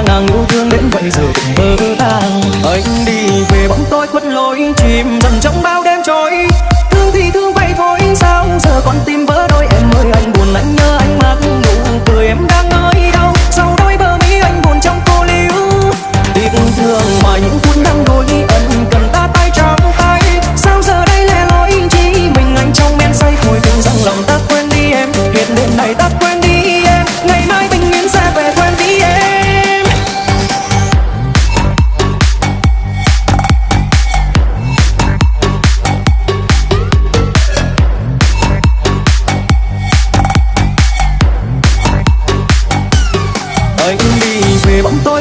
ngàn yêu thương đến bây giờ cũng vỡ tan. Anh đi về bóng tối khuất lối chìm dần trong bao đêm trôi. Thương thì thương vậy thôi sao giờ con tim vỡ đôi. Em ơi anh buồn anh nhớ anh mắt nụ cười em đang nơi đâu. Sau đôi bờ mi anh buồn trong cô liễu. Tiếc thương mà những phút năm đôi ân cần ta tay trong tay. Sao giờ đây lẻ loi chỉ mình anh trong men say. Thôi đừng rằng lòng ta quên đi em, hiện đêm này ta quên đi em. Ngày mai bình yên sẽ về quên đi em. Anh đi về bóng tối.